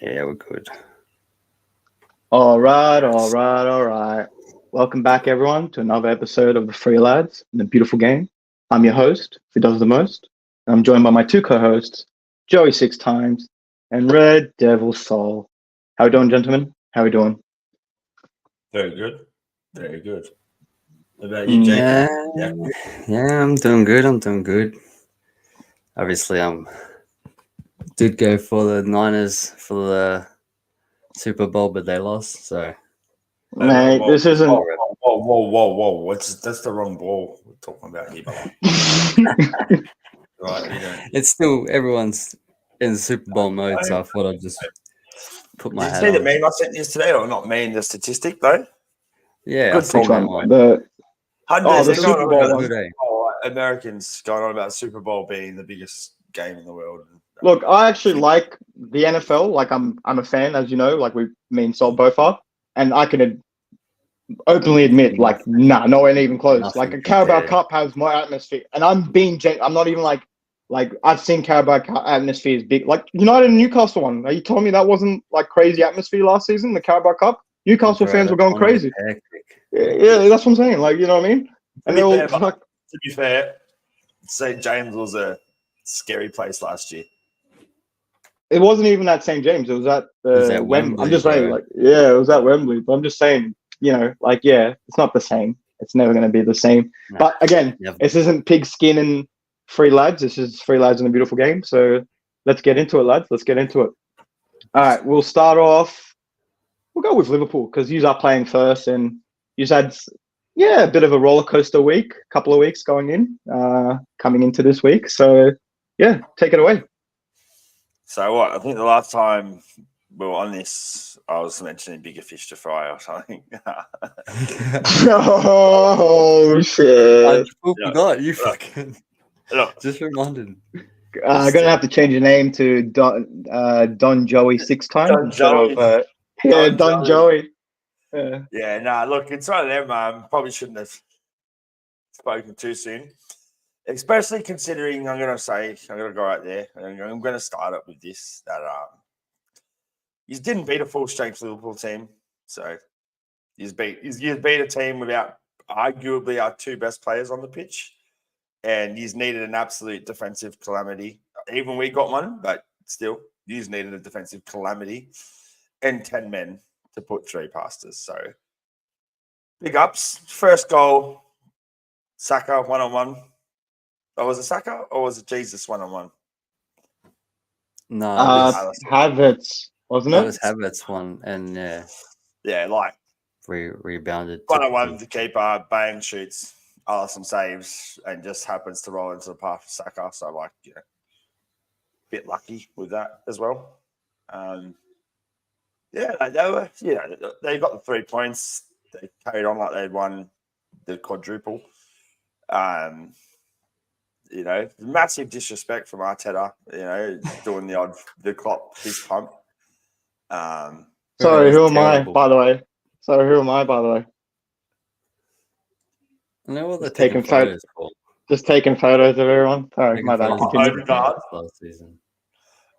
Yeah, we're good. All right. Welcome back, everyone, to another episode of the Free Lads in the beautiful game. I'm your host, who does the most. And I'm joined by my two co-hosts, Joey 6 times and Red Devil Soul. How we doing, gentlemen? How we doing? Very good. Very good. What about you, Jake? Yeah, I'm doing good. Obviously, did go for the Niners for the Super Bowl, but they lost. So Mate, this isn't. Whoa! That's the wrong ball we're talking about here, brother. Right, it's still everyone's in the Super Bowl mode. So I thought I'd just put my Did you hat see the on. meme I sent yesterday, or not meme? The statistic though. Yeah, Good I saw that one. The Hundreds Super Bowl one. Americans going on about Super Bowl being the biggest game in the world. Look, I actually like the NFL. Like, I'm a fan, as you know. Like, me and Sol both are, and I can openly admit, like, nowhere even close. Nothing like, a Carabao Cup has more atmosphere, and I'm not even like I've seen Carabao Cup atmospheres big. Like United and Newcastle one. Are you telling me that wasn't like crazy atmosphere last season? The Carabao Cup, Newcastle fans were going crazy. Yeah, that's what I'm saying. Like, you know what I mean? And they're all like. To be fair, St. James was a scary place last year. It wasn't even at St. James. It was at Wembley. I'm just saying, it was at Wembley. But I'm just saying, it's not the same. It's never going to be the same. No. But again, This isn't pigskin and Free Lads. This is Free Lads in a beautiful game. So let's get into it, lads. Let's get into it. All right, we'll start off. We'll go with Liverpool because you are playing first, and you had a bit of a roller coaster week, couple of weeks coming into this week. So yeah, take it away. So what? I think the last time we were on this, I was mentioning bigger fish to fry or something. Oh shit! I forgot. You fucking just reminded. I'm gonna have to change your name to Don Joey 6 times. Don Joey. Look, it's one of them. Probably shouldn't have spoken too soon. Especially considering, I'm going to go right there. I'm going to start up with this, that you didn't beat a full-strength Liverpool team. So you beat a team without arguably our two best players on the pitch. And you needed an absolute defensive calamity. Even we got one, but still, you needed a defensive calamity and 10 men to put 3 past us. So big ups. First goal, Saka, one-on-one. Oh, was it Saka or was it Jesus one-on-one? No, Havertz, wasn't it? That was Havertz one, and like rebounded. One-on-one, the keeper, bang, shoots, Alisson saves, and just happens to roll into the path of Saka. So, bit lucky with that as well. They got the 3 points. They carried on like they'd won the quadruple. Massive disrespect from Arteta, doing the Klopp fist pump. Sorry, who am I, by the way? I know what they're taking photos for. Just taking photos of everyone. Sorry, my bad. Odegaard last season.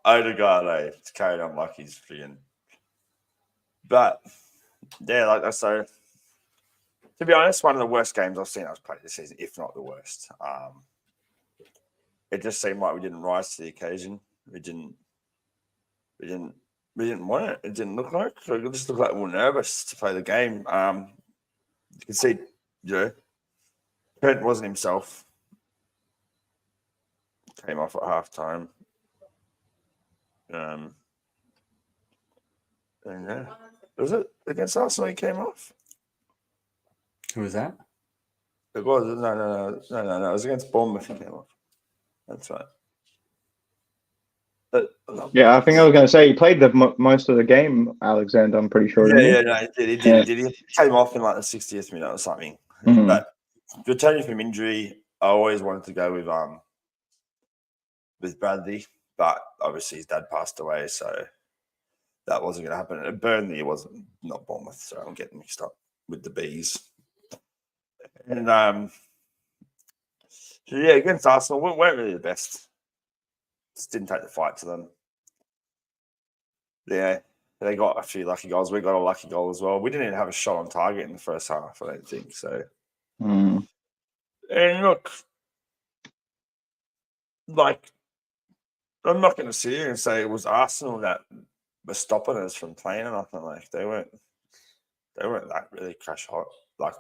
Odegaard, it's carried on like he's friggin'. But, so to be honest, one of the worst games I've seen us play this season, if not the worst. It just seemed like we didn't rise to the occasion. We didn't want it. It didn't look like. So it just looked like we were nervous to play the game. You can see, Trent wasn't himself. Came off at halftime. Was it against Arsenal he came off? Who was that? It was no. It was against Bournemouth he came off. That's right. I think I was going to say he played most of the game, Alexander. I'm pretty sure. He did. He came off in like the 60th minute or something. Mm-hmm. But returning from injury, I always wanted to go with Bradley, but obviously his dad passed away, so that wasn't going to happen. At Burnley, it wasn't, not Bournemouth, so I'm getting mixed up with the Bees. And against Arsenal, we weren't really the best. Just didn't take the fight to them. Yeah, they got a few lucky goals. We got a lucky goal as well. We didn't even have a shot on target in the first half, I don't think. So, Mm. and look, like, I'm not going to sit here and say it was Arsenal that were stopping us from playing or nothing. Like, they weren't that really crash hot. Like,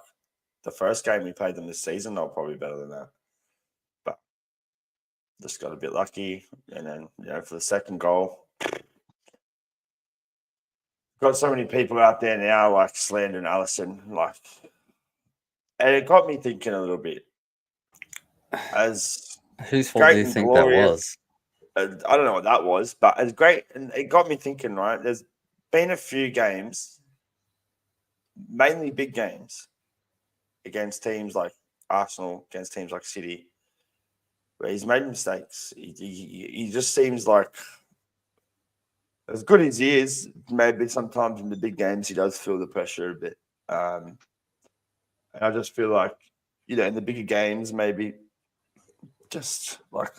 the first game we played them this season, they were probably better than that. But just got a bit lucky. And then, for the second goal, got so many people out there now, like, slandering Allison. Like, and it got me thinking a little bit. As whose fault do you think that was? I don't know what that was, but it's great. And it got me thinking, right? There's been a few games, mainly big games, against teams like Arsenal, against teams like City, where he's made mistakes. He just seems like, as good as he is, maybe sometimes in the big games he does feel the pressure a bit. And I just feel like, in the bigger games, maybe just like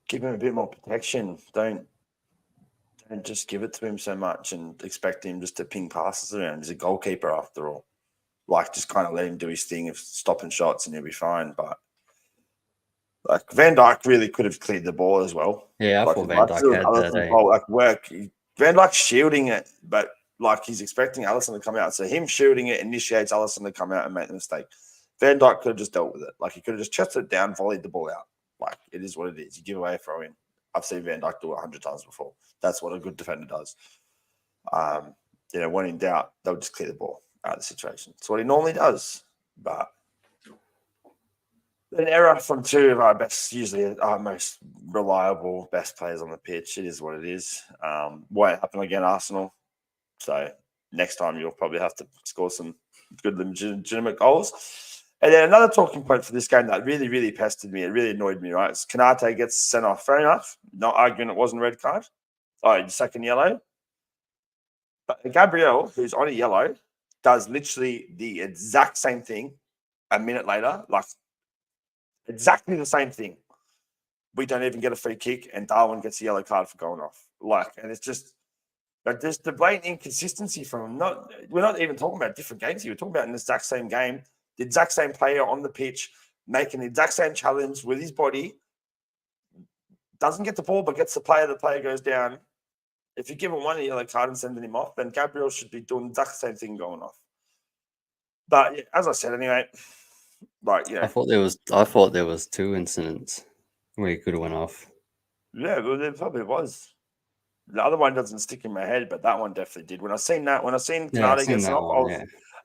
give him a bit more protection. Don't just give it to him so much and expect him just to ping passes around. He's a goalkeeper after all. Like, just kind of let him do his thing of stopping shots and he'll be fine. But like, Van Dijk really could have cleared the ball as well. Yeah, I like, thought Van Dijk had that. Work. Van Dijk's shielding it, but like, he's expecting Alisson to come out. So him shielding it initiates Alisson to come out and make the mistake. Van Dijk could have just dealt with it. Like, he could have just chested it down, volleyed the ball out. Like, it is what it is. You give away a throw in. I've seen Van Dijk do it 100 times before. That's what a good defender does. When in doubt, they'll just clear the ball out of the situation. It's what he normally does. But an error from two of our best, usually our most reliable, best players on the pitch. It is what it is. Won't happen again, Arsenal. So next time you'll probably have to score some good legitimate goals. And then another talking point for this game that really, really pestered me, it really annoyed me, right? Is Kanate gets sent off. Fair enough. Not arguing it wasn't a red card. Oh, second yellow. But Gabriel, who's on a yellow, does literally the exact same thing a minute later. Like, exactly the same thing. We don't even get a free kick, and Darwin gets a yellow card for going off. Like, and it's just like there's the blatant inconsistency from him. We're not even talking about different games here. We're talking about in the exact same game, the exact same player on the pitch, making the exact same challenge with his body. Doesn't get the ball, but gets the player goes down. If you give him one yellow card and sending him off, then Gabriel should be doing the exact same thing going off. But yeah, as I said, anyway, like, I thought there was two incidents where he could have went off. Yeah, well, there probably was. The other one doesn't stick in my head, but that one definitely did. When I seen Canada get sent off,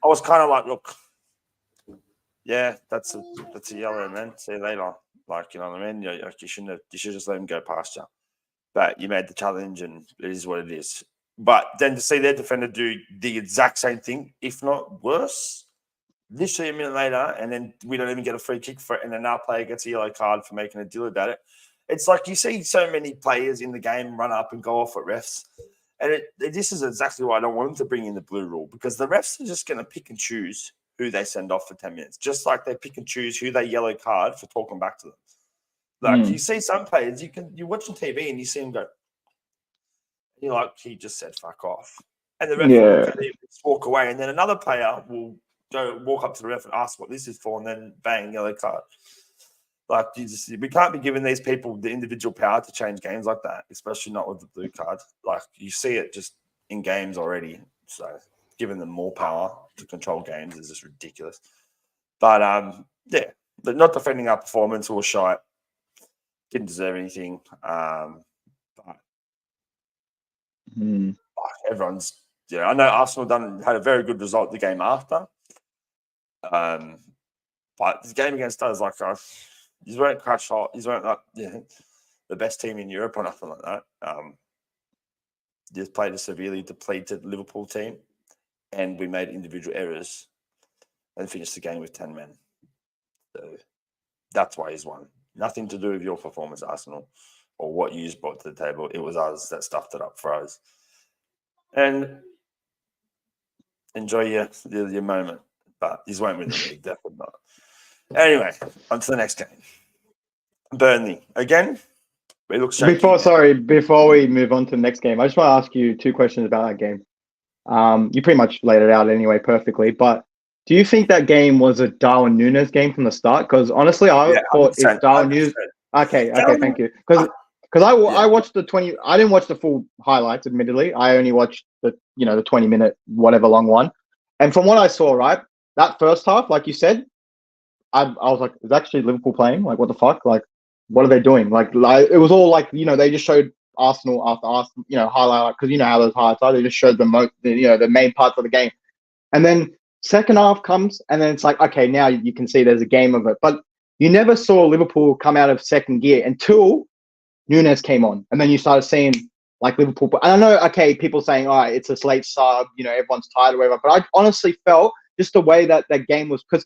I was kind of like, look, yeah, that's a yellow, man. See you later. Like, you know what I mean? You should just let him go past you. But you made the challenge, and it is what it is. But then to see their defender do the exact same thing, if not worse, literally a minute later, and then we don't even get a free kick for it, and then our player gets a yellow card for making a deal about it. It's like you see so many players in the game run up and go off at refs. And this is exactly why I don't want them to bring in the blue rule, because the refs are just going to pick and choose who they send off for 10 minutes, just like they pick and choose who they yellow card for talking back to them. Like, you see some players, you're watching TV and you see them go, you're like, he just said fuck off. And the ref will look at him, walk away, and then another player will go walk up to the ref and ask what this is for, and then bang, yellow card. Like, we can't be giving these people the individual power to change games like that, especially not with the blue card. Like, you see it just in games already. So giving them more power to control games is just ridiculous. But yeah, but not defending our performance or shite. Didn't deserve anything. But everyone's, I know Arsenal had a very good result the game after. But the game against us, like, you weren't crash hot. You weren't like the best team in Europe or nothing like that. Just played a severely depleted Liverpool team, and we made individual errors and finished the game with 10 men. So that's why he's won. Nothing to do with your performance, Arsenal, or what you brought to the table. It was us that stuffed it up for us. And enjoy your moment. But these won't win the league, definitely not. Anyway, on to the next game. Burnley. Again, We look shaky. Before we move on to the next game, I just want to ask you 2 questions about that game. You pretty much laid it out anyway perfectly, but do you think that game was a Darwin Núñez game from the start? Because honestly, I thought if Darwin Núñez... Okay, thank you. Because I watched the 20... I didn't watch the full highlights, admittedly. I only watched the 20-minute, whatever long one. And from what I saw, right, that first half, like you said, I was like, is actually Liverpool playing? Like, what the fuck? Like, what are they doing? Like it was all like, they just showed Arsenal after Arsenal, highlight, because how those highlights are. They just showed the main parts of the game. And then second half comes, and then it's like, okay, now you can see there's a game of it. But you never saw Liverpool come out of second gear until Núñez came on. And then you started seeing like Liverpool. And I know, okay, people saying, all right, it's a late sub, everyone's tired or whatever. But I honestly felt just the way that game was, because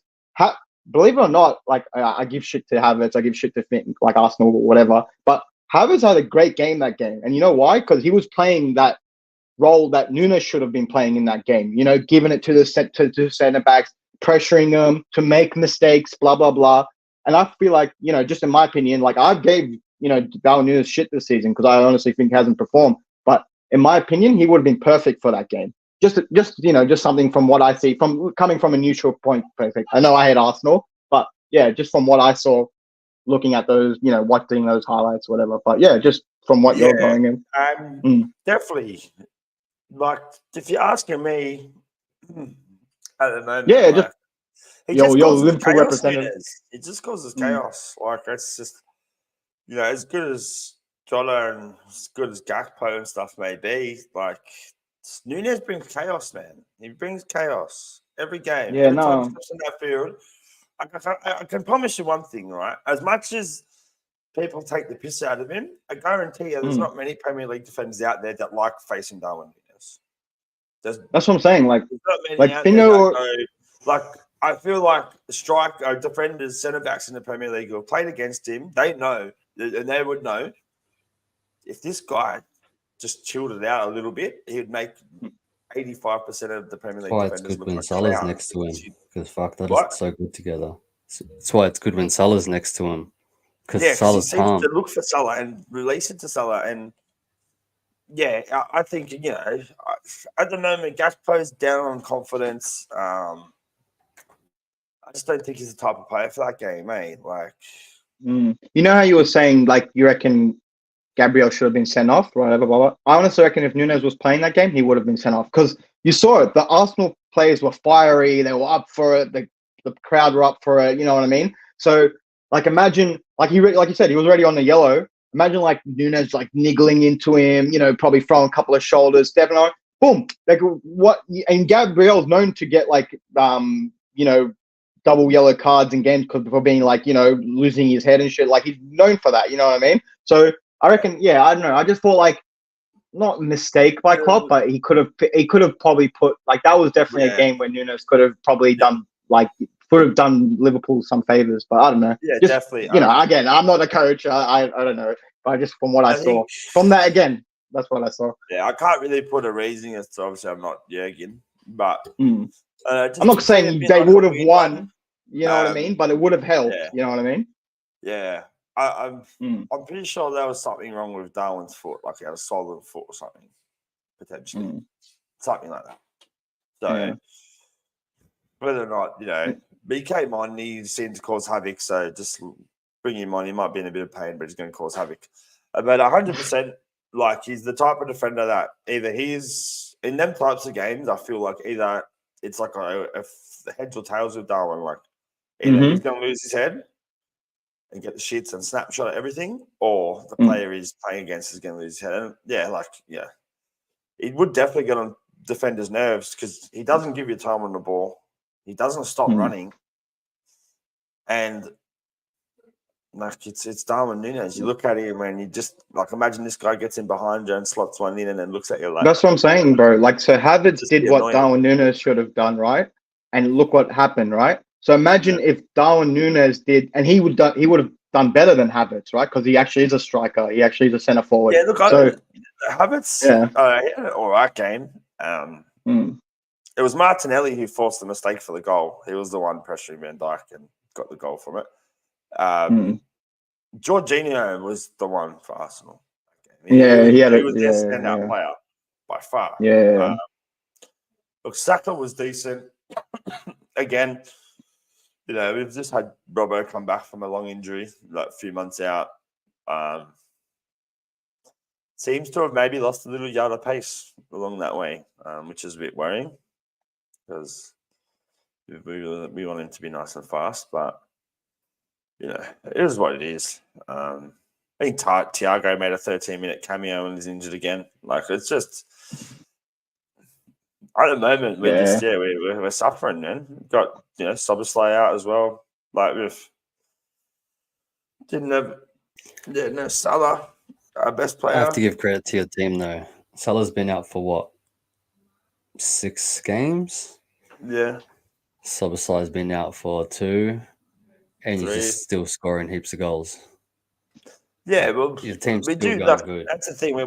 believe it or not, like I give shit to Havertz, I give shit to like Arsenal or whatever, but Havertz had a great game that game. And you know why? Because he was playing that role that Núñez should have been playing in that game, giving it to the centre backs, pressuring them to make mistakes, blah, blah, blah. And I feel like, just in my opinion, like I gave, Darwin Núñez shit this season because I honestly think he hasn't performed. But in my opinion, he would have been perfect for that game. Just something from what I see, from coming from a neutral point. Perfect. I know I hate Arsenal, but yeah, just from what I saw, looking at those, watching those highlights, whatever. But yeah, just from what you're going in, definitely. Like if you're asking me at the moment, yeah, like, your Liverpool representative. It just causes chaos. Like it's just as good as Jota and as good as Gakpo and stuff may be, like. Núñez brings chaos, man. He brings chaos every game. Yeah, every time he steps in that field, I can promise you one thing, right? As much as people take the piss out of him, I guarantee you there's not many Premier League defenders out there that like facing Darwin Núñez. That's what I'm saying. Like I feel like defenders, centre backs in the Premier League who have played against him, they know, and they would know if this guy just chilled it out a little bit, he would make 85% of the Premier League defenders it's good look when like Salah's next to him, because that is so good together. That's why it's good when Salah's next to him, because Salah's he seems to look for Salah and release it to Salah. And I think at the moment Gakpo's down on confidence. I just don't think he's the type of player for that game, mate. Like, how you were saying, like you reckon Gabriel should have been sent off, whatever, blah, blah. I honestly reckon if Núñez was playing that game, he would have been sent off, because you saw it. The Arsenal players were fiery. They were up for it. The crowd were up for it. You know what I mean? So, like, imagine, like you said, he was already on the yellow. Imagine, like, Núñez, like, niggling into him, probably throwing a couple of shoulders, stepping on, boom. Like, what? And Gabriel's known to get, like, double yellow cards in games for being, like, losing his head and shit. Like, he's known for that. You know what I mean? So, I reckon, I don't know. I just thought, like, not mistake by Klopp, but he could have probably put, like, that was definitely a game where Núñez could have probably done, like, could have done Liverpool some favors, but I don't know. Yeah, just, definitely. Again, I'm not a coach. I don't know, but just from what I saw, from that again, that's what I saw. Yeah, I can't really put a reasoning as to, obviously I'm not Jurgen, but I'm not saying they would have won. You know what I mean? But it would have helped. Yeah. You know what I mean? Yeah. I'm pretty sure there was something wrong with Darwin's foot, like he had a swollen foot or something, potentially. Something like that. So, whether or not, but he came on, he seemed to cause havoc, so just bring him on. He might be in a bit of pain, but he's going to cause havoc. But 100%, like, he's the type of defender that either he's, in them types of games, I feel like either it's like a heads or tails with Darwin, like, either he's going to lose his head and get the shits and snapshot at everything, or the player he's playing against is going to lose his head. And it would definitely get on defenders' nerves because he doesn't give you time on the ball. He doesn't stop running. And like it's Darwin Núñez. You look at him and you just like imagine this guy gets in behind you and slots one in and then looks at you like. That's what I'm saying, bro. Like, so Havertz did what Darwin Núñez should have done, right? And look what happened, right? So imagine if Darwin Núñez did, and he would have done better than Havertz, right? Because he actually is a striker. He actually is a centre forward. Yeah, look, Havertz, he had an all right game. It was Martinelli who forced the mistake for the goal. He was the one pressuring Van Dijk and got the goal from it. Jorginho was the one for Arsenal. He was their standout player by far. Yeah. Look, Saka was decent. Again, we've just had Robbo come back from a long injury, like a few months out. Seems to have maybe lost a little yard of pace along that way, which is a bit worrying because we want him to be nice and fast, but it is what it is. I think Thiago made a 13-minute cameo and is injured again. Like, it's just at the moment we're suffering, man. We've got Soboslai out as well. Like, no Salah, our best player. I have to give credit to your team though. Salah's been out for what, 6 games? Yeah. Soboslai's been out for 2, and 3. you're just still scoring heaps of goals. Yeah, well, your team's we still do. going good. That's the thing. We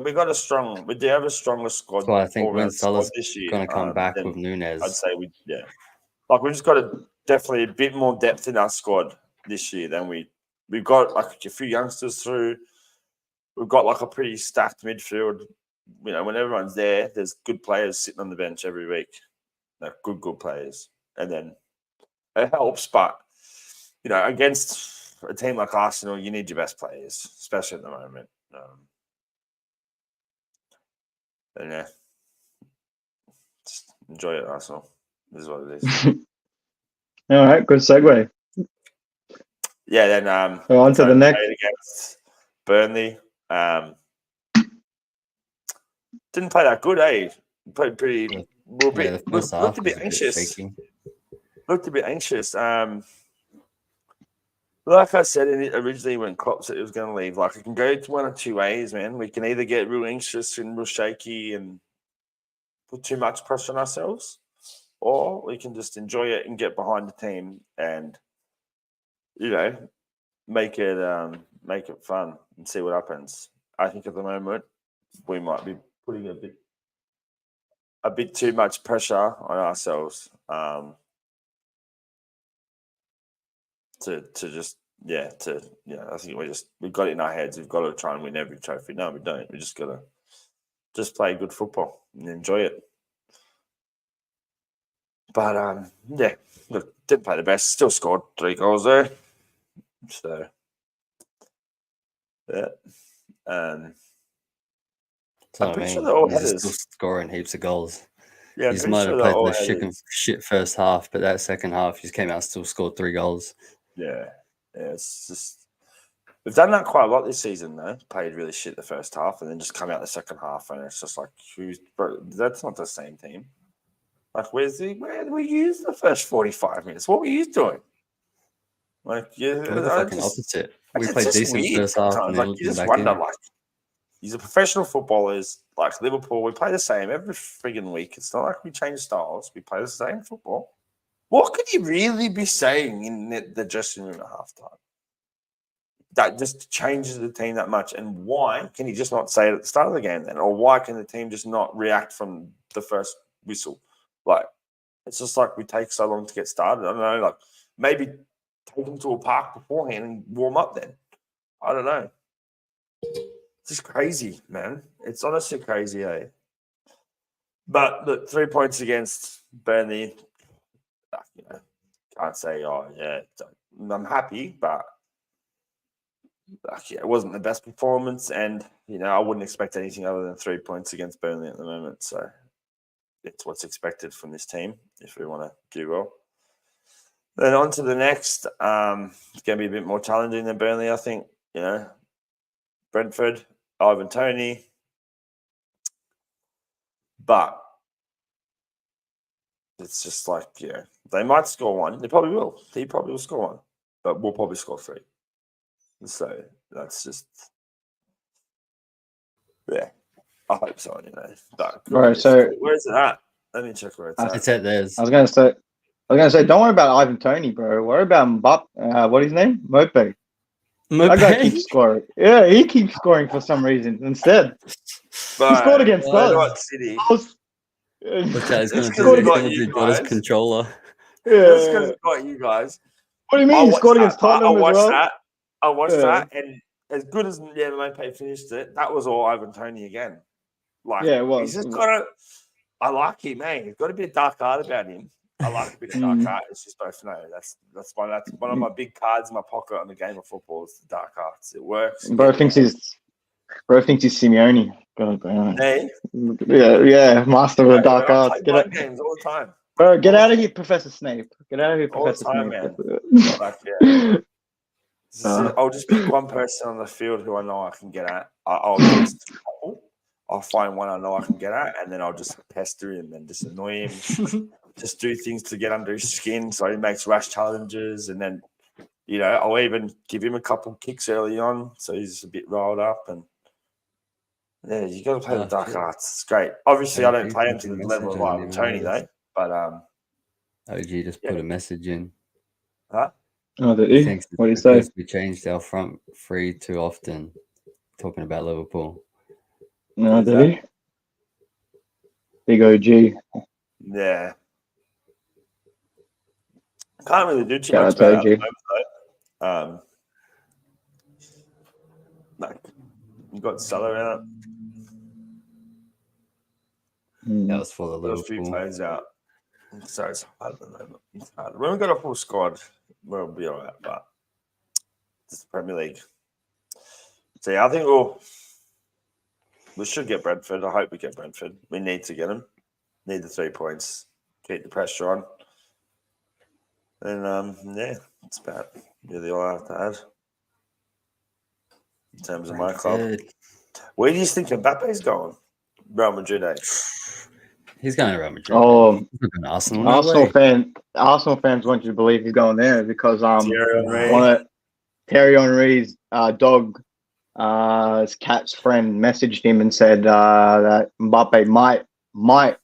do have a stronger squad. So I think when Salah's this year, going to come back with Nunes, I'd say we've just got definitely a bit more depth in our squad this year than we've got like a few youngsters through. We've got like a pretty stacked midfield. When everyone's there, there's good players sitting on the bench every week. Like good players, and then it helps. But against a team like Arsenal, you need your best players, especially at the moment. And just enjoy it, Arsenal. This is what it is. All right, good segue. Yeah, then on to the next against Burnley. Didn't play that good, eh? Played pretty. Looked a bit anxious. Looked a bit anxious. Like I said originally when Klopp said he was going to leave, like it can go to one of two ways, man. We can either get real anxious and real shaky and put too much pressure on ourselves, or we can just enjoy it and get behind the team and make it fun and see what happens. I think at the moment we might be putting a bit too much pressure on ourselves. I think we've got it in our heads. We've got to try and win every trophy. No, we don't. We just got to play good football and enjoy it. But look, didn't play the best. Still scored 3 goals there. So yeah, I'm pretty sure they're all headers. Still scoring heaps of goals. Yeah, he's might have played the shit first half, but that second half he came out still scored 3 goals. Yeah, it's just we've done that quite a lot this season, though. Played really shit the first half and then just come out the second half, and it's just like, that's not the same team. Like, where did we use the first 45 minutes? What were you doing? Like, we're the fucking opposite. We played decent first half, and then you just wonder, like, these are professional footballers, like Liverpool. We play the same every friggin' week. It's not like we change styles. We play the same football. What could you really be saying in the dressing room at halftime that just changes the team that much? And why can you just not say it at the start of the game then? Or why can the team just not react from the first whistle? Like, it's just like we take so long to get started. I don't know, like maybe take them to a park beforehand and warm up then. I don't know. It's just crazy, man. It's honestly crazy, eh? But look, 3 points against Burnley. Can't say, I'm happy, but it wasn't the best performance, and I wouldn't expect anything other than 3 points against Burnley at the moment. So it's what's expected from this team if we want to do well. Then on to the next. It's going to be a bit more challenging than Burnley, I think. Brentford, Ivan Toney, but it's just like, they might score 1. They probably will. He probably will score 1, but we'll probably score 3. So that's just, I hope so, But all right, so where's it at? Let me check where it's at. It's at theirs. I was gonna say, don't worry about Ivan Toney, bro. Worry about Mbappe. What is his name? Mope. That guy keeps scoring. Yeah, he keeps scoring for some reason. Instead, he scored against us. City. Which is going to be Jota's controller. Yeah. That's because it's got you guys. What do you mean? He scored against Tottenham as well? I watched that, and as good as Mope finished it, that was all Ivan Toney again. Like, it was. He's just got a. I like him, man. He's got a bit of dark art about him. I like a bit of dark art. It's just both know that's one of my big cards in my pocket on the game of football. Is the dark arts. It works. Bro thinks he's Simeone. God, Hey, yeah, master of the dark arts. I play games all the time. Bro, get out of here, Professor Snape. Get out of here, Professor Snape. Man. Like, I'll just pick one person on the field who I know I can get at. I'll find one I know I can get at, and then I'll just pester him and just annoy him. Just do things to get under his skin so he makes rash challenges, and then I'll even give him a couple kicks early on so he's a bit riled up. And yeah, you got to play the dark arts. It's great. Obviously, I don't play him to the level of Ivan Toney though. But OG just put a message in. Huh? Oh, did he? What did he say? We changed our front three too often. Talking about Liverpool. No, did he? Big OG. Yeah. Can't really do too much about it. Like, you got Salah out. That was for the Liverpool. A few players out. So it's hard at the moment. It's hard. When we got a full squad, we'll be all right. But it's the Premier League. So yeah, I think we should get Brentford. I hope we get Brentford. We need to get them. Need the 3 points. Keep the pressure on. And yeah, it's about really all I have to add in terms of my club. Where do you think Mbappe's going? Real Madrid, eh? He's going to Real Madrid. Oh, Arsenal fans want you to believe he's going there because Thierry Henry's dog, his cat's friend, messaged him and said that Mbappe might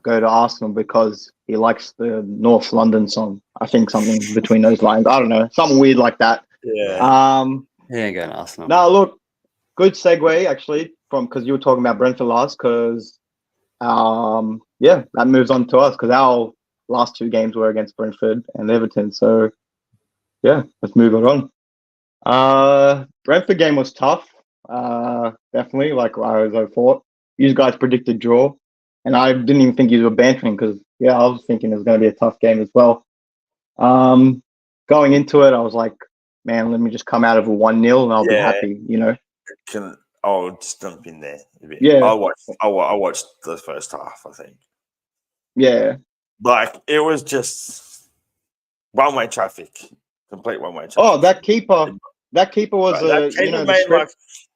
go to Arsenal because he likes the North London song. I think something between those lines. I don't know, something weird like that. Yeah. He ain't going to Arsenal. No, look, good segue actually from because you were talking about Brentford last because that moves on to us because our last 2 games were against Brentford and Everton. So yeah, let's move it on. Brentford game was tough. Definitely, like I thought. You guys predicted draw. And I didn't even think you were bantering because, I was thinking it was going to be a tough game as well. Going into it, I was like, man, let me just come out of a 1-0 and I'll be happy, I'll just jump in there a bit. Yeah. I watched the first half, I think. Yeah. Like, it was just one-way traffic. Complete one-way traffic. Oh, that keeper was I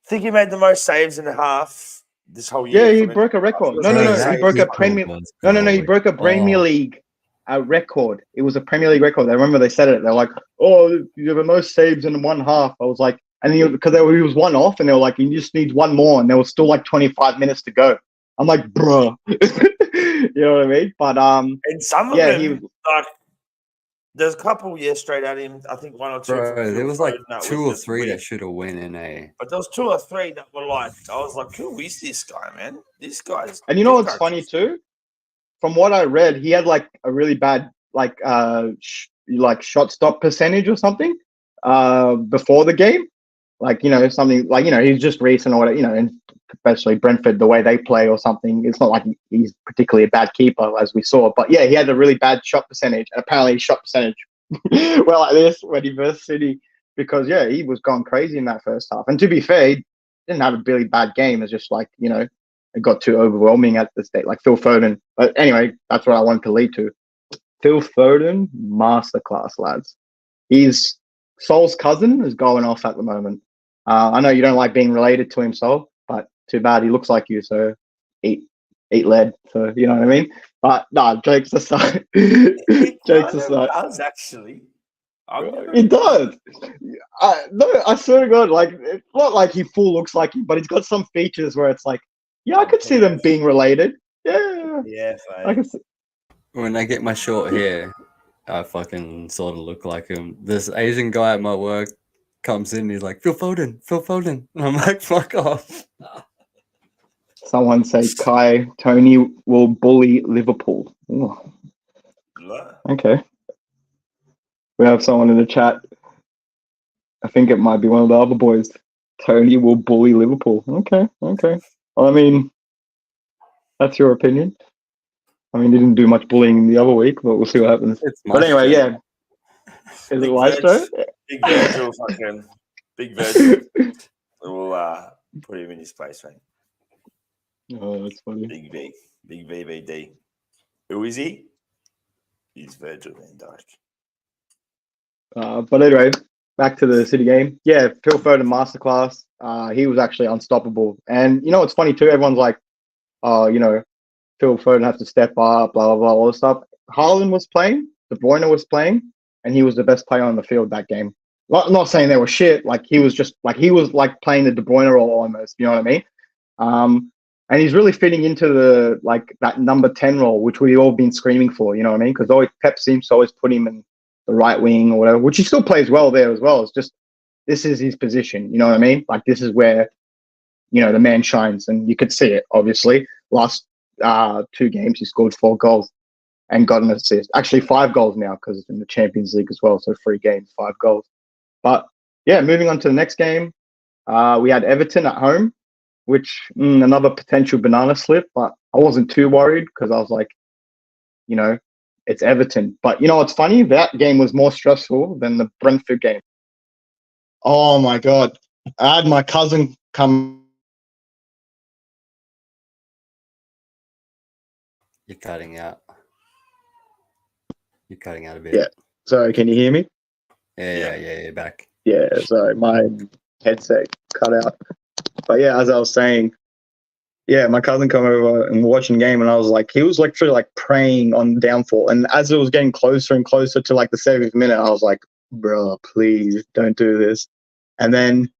think he made the most saves in the half. This whole year. Yeah, he broke a record. No. He broke a Premier. He broke a Premier League record. It was a Premier League record. I remember they said it. They're like, "Oh, you have the most saves in one half." I was like, and because he was one off, and they were like, "He just needs one more," and there was still like 25 minutes to go. I'm like, "Bruh," you know what I mean? But and some of them, he was like. There's a couple straight at him. I think 1 or 2. Bro, there was like 2 or 3 that should have win in a. But there was 2 or 3 that were like, I was like, who is this guy, man? This guy's. And you know what's funny too? From what I read, he had like a really bad like shot stop percentage or something before the game. Like something like he's just recent or whatever. And especially Brentford, the way they play or something. It's not like he's particularly a bad keeper, as we saw. But yeah, he had a really bad shot percentage. And apparently his shot percentage well like this when he versed City. Because, he was going crazy in that first half. And to be fair, he didn't have a really bad game. It's just like, it got too overwhelming at the state. Like Phil Foden. But anyway, that's what I wanted to lead to. Phil Foden, masterclass, lads. He's Sol's cousin is going off at the moment. I know you don't like being related to him, Sol, but too bad he looks like you, so eat lead. So you know what I mean. But no, jokes aside. Jokes aside. Does actually. It does. I swear to God, like it's not like he full looks like him, but he's got some features where it's like, I could see them being related. Yeah. Yeah. I can see. When I get my short hair, I fucking sort of look like him. This Asian guy at my work comes in, he's like, Phil Foden. And I'm like, fuck off. Someone say Tony will bully Liverpool. Ooh. Okay. We have someone in the chat. I think it might be one of the other boys. Tony will bully Liverpool. Okay. Well, I mean, that's your opinion. I mean, he didn't do much bullying the other week, but we'll see what happens. But anyway, yeah. Is it Maestro? Big Virgil, fucking Big Virgil. We'll put him in his place, mate. Oh, that's funny. Big VVD. Who is he? He's Virgil van Dijk. But anyway, back to the City game. Yeah, Phil Foden masterclass. He was actually unstoppable. And you know, it's funny too. Everyone's like, "Oh, you know, Phil Foden has to step up, blah blah blah, all this stuff." Haaland was playing, De Bruyne was playing, and he was the best player on the field that game. Not saying they were shit. Like he was like playing the De Bruyne role almost. You know what I mean? And he's really fitting into the that number 10 role, which we've all been screaming for. You know what I mean? Because Pep seems to always put him in the right wing or whatever, which he still plays well there as well. It's just this is his position. You know what I mean? Like this is where the man shines, and you could see it. Obviously, last 2 games he scored 4 goals and got an assist. Actually, 5 goals now because it's in the Champions League as well. So 3 games, 5 goals. But yeah, moving on to the next game, we had Everton at home, which another potential banana slip, but I wasn't too worried because I was like, it's Everton. But what's funny? That game was more stressful than the Brentford game. Oh my God. I had my cousin come. You're cutting out. You're cutting out a bit. Yeah. Sorry, can you hear me? Yeah, you're back. Yeah, sorry, my headset cut out. But yeah, as I was saying, yeah, my cousin come over and watching the game, and I was like, he was literally praying on downfall. And as it was getting closer and closer to the 7th minute, I was like, bro, please don't do this. And then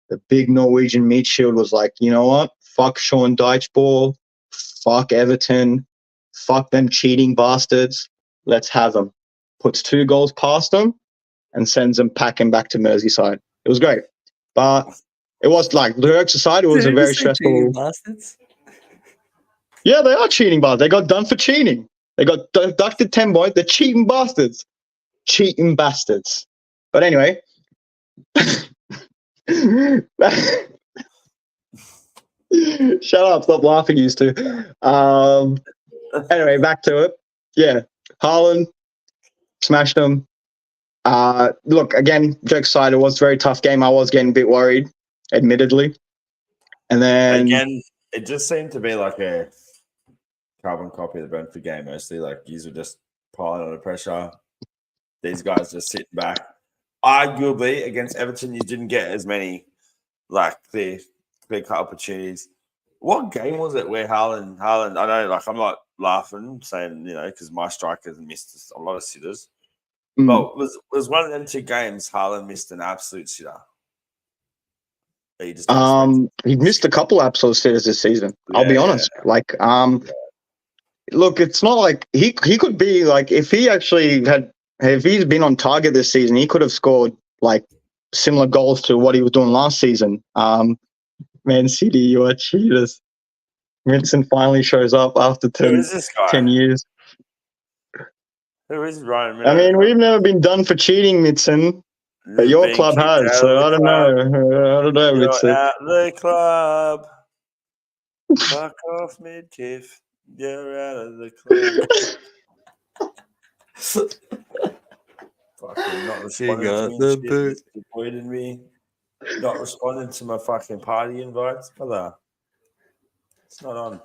the big Norwegian meat shield was like, you know what? Fuck Sean Dyche ball. Fuck Everton. Fuck them cheating bastards. Let's have them. Puts 2 goals past them and sends them packing back to Merseyside. It was great. But it was the exercise. It was a very stressful. Bastards? Yeah, they are cheating bastards. They got done for cheating. They got deducted 10 points. They're cheating bastards. Cheating bastards. But anyway. Shut up. Stop laughing, you two. Anyway, back to it. Yeah. Haaland smashed them. Look, again, jokes aside, it was a very tough game. I was getting a bit worried, admittedly. And then again, it just seemed to be like a carbon copy of the Brentford game, mostly. These were just piling under pressure. These guys just sitting back. Arguably, against Everton, you didn't get as many clear cut opportunities. What game was it where Haaland? I know, I'm not laughing, saying because my strikers missed a lot of sitters. But was one of them 2 games Haaland missed an absolute sitter? He missed a couple absolute sitters this season. Yeah, I'll be honest. Look, it's not like he could be if he's been on target this season, he could have scored similar goals to what he was doing last season. Man City, you are cheaters. Vincent finally shows up after 10 years. Who is Ryan? I mean, we've never been done for cheating, Mitson. But your club has, so I don't know. Mitson. You're at the club. Fuck off, mid-kiff. You're out of the club. Fucking not responding to me. The boot. Disappointed me. Not responding to my fucking party invites. Brother, it's not on.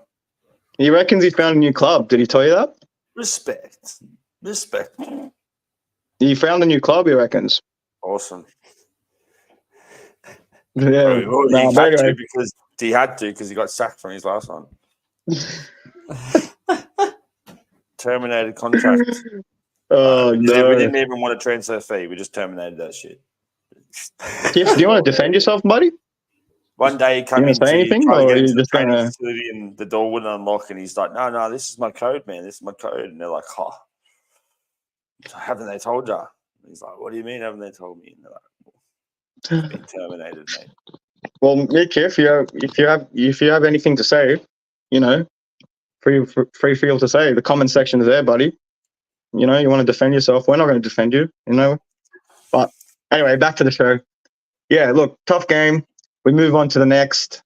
He reckons he found a new club. Did he tell you that? Respect. He found a new club, he reckons. Awesome. Yeah. He had to because he got sacked from his last one. Terminated contract. Oh, no. We didn't even want a transfer fee. We just terminated that shit. Do you want to defend yourself, buddy? One day he came in to anything, try to or get are you into the just training gonna... facility and the door wouldn't unlock and he's like, no, this is my code, man. This is my code. And they're like, haven't they told you? He's like, what do you mean haven't they told me? And they're like, it's been terminated, mate. Well, Nick, if you have anything to say, free field to say. The comment section is there, buddy. You want to defend yourself. We're not going to defend you, But anyway, back to the show. yeah, look, tough game. We move on to the next.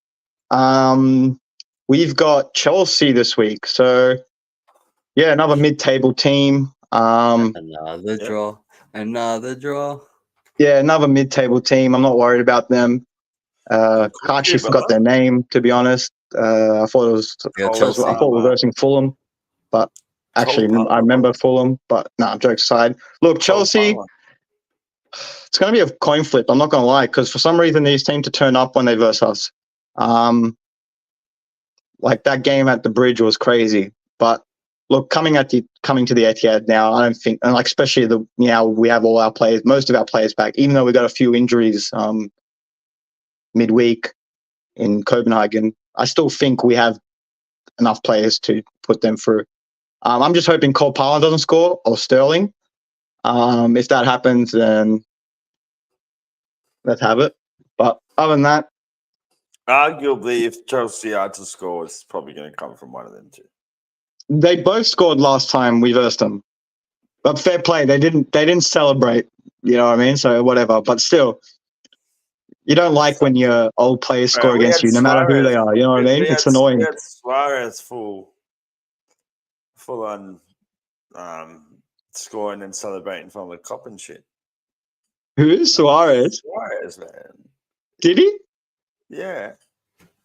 We've got Chelsea this week. So, yeah, another mid-table team. Another draw. Another draw. Yeah, another mid-table team. I'm not worried about them. I actually forgot their name, to be honest. I thought it was Chelsea. I thought we were versing Fulham, but actually I remember Fulham. But jokes aside. Look, Chelsea. It's going to be a coin flip. I'm not going to lie, because for some reason these seem to turn up when they verse us. Like that game at the Bridge was crazy. But look, coming to the Etihad now, I don't think, and like especially we have all our players, most of our players back, even though we got a few injuries midweek in Copenhagen. I still think we have enough players to put them through. I'm just hoping Cole Palmer doesn't score or Sterling. If that happens, then let's have it. But other than that, arguably, if Chelsea are to score, it's probably going to come from one of them too. They both scored last time we versed them, but fair play. They didn't celebrate. You know what I mean? So whatever. But still, you don't like when your old players score against you, no matter who they are. You know what I mean? It's annoying. We had Suarez full on scoring and celebrating from the cop and shit. Who is Suarez? Suarez, man. Did he? Yeah.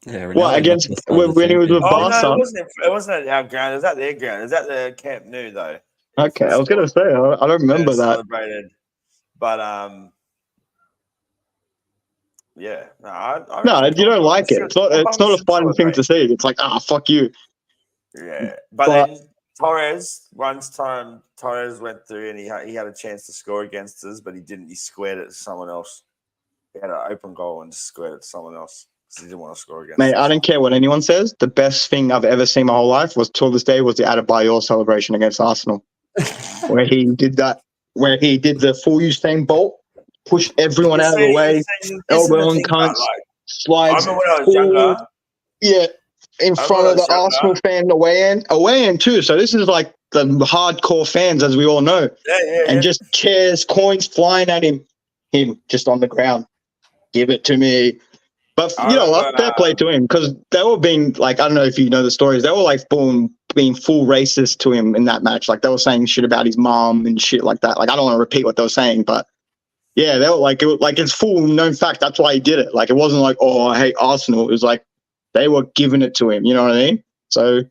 Yeah. What, against when he was with Barca? No, it wasn't at our ground. It was at their ground. It was at the Camp Nou, though. Okay, I was gonna say I don't remember that. Celebrated, but yeah. No, you don't like it. It's not a fun thing to see. It's like fuck you. Yeah, but then Torres went through and he had a chance to score against us, but he didn't. He squared it to someone else. He had an open goal and just squared it to someone else because he didn't want to score against Mate, us. I don't care what anyone says. The best thing I've ever seen my whole life was till this day was the Adebayor celebration against Arsenal, where he did that, where he did the full Usain Bolt, pushed everyone out of the way, elbow on cunts, slides. I remember when I was younger. Yeah, in front of the Arsenal fan away end too. So this is like the hardcore fans, as we all know. And just chairs, coins flying at him just on the ground. Give it to me. But you know what? Fair play to him, because they were being like, I don't know if you know the stories. They were like being full racist to him in that match. Like they were saying shit about his mom and shit like that. Like I don't want to repeat what they were saying, but yeah, they were like, it's full known fact. That's why he did it. Like it wasn't like, oh, I hate Arsenal. It was like they were giving it to him. You know what I mean? So,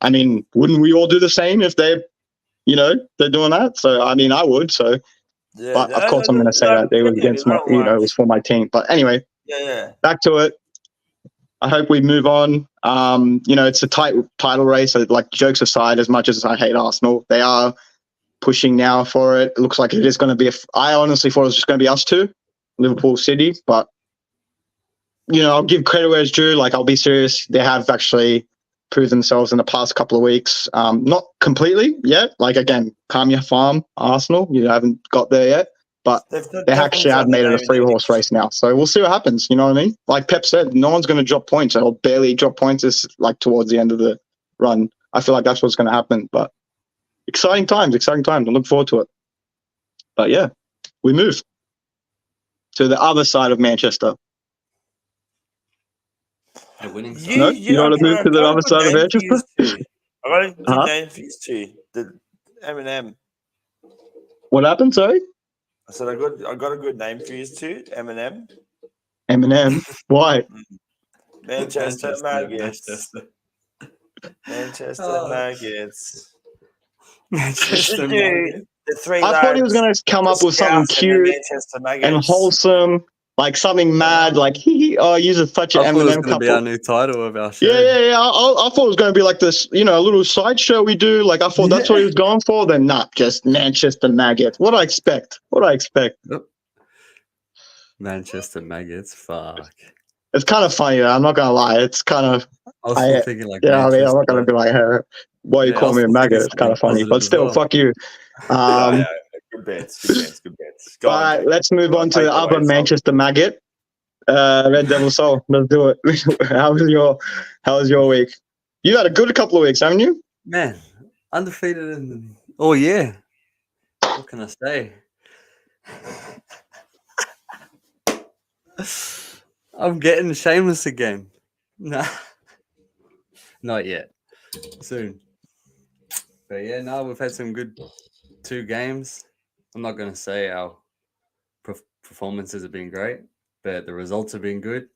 I mean, wouldn't we all do the same if they're doing that? So, I mean, I would. So, yeah, but of course, I'm going to say that it was against my, it was for my team. But anyway, back to it. I hope we move on. It's a tight title race. So, like, jokes aside, as much as I hate Arsenal, they are pushing now for it. It looks like it is going to be. I honestly thought it was just going to be us two, Liverpool City. But I'll give credit where it's due. Like, I'll be serious. They have actually proved themselves in the past couple of weeks. Not completely yet. Like, again, calm your farm, Arsenal. You haven't got there yet. But they actually have made it a three-horse race now. So we'll see what happens. You know what I mean? Like Pep said, no one's going to drop points or barely drop points like towards the end of the run. I feel like that's what's going to happen. But exciting times. I look forward to it. But yeah, we move to the other side of Manchester. The winning side. You want to move to the other side of Manchester? I got a good name for you too. The Eminem. What happened, sorry? I said I got a good name for you too, Eminem. Eminem? Why? Manchester Maggots. Manchester Maggots. Manchester Maggots. I thought he was going to come up with something cute and wholesome, like something mad, like use such an Eminem couple. I thought it was going to be our new title of our show. Yeah. I thought it was going to be like this, a little sideshow we do. Like I thought that's what he was going for. Then not just Manchester Maggots. What I expect? Manchester Maggots. Fuck. It's kind of funny. I'm not gonna lie. It's kind of. I was still thinking like. Yeah, I'm not gonna be like, hey, why you call me a maggot? It's kind of funny, but still, fuck you. Good bets. All right, let's move on to the other Manchester Maggot, Red Devil Soul. Let's do it. How was your week? You had a good couple of weeks, haven't you? Man, undefeated oh yeah. What can I say? I'm getting shameless again. Nah, not yet. Soon. But yeah, no, we've had some good 2 games. I'm not going to say our performances have been great, but the results have been good.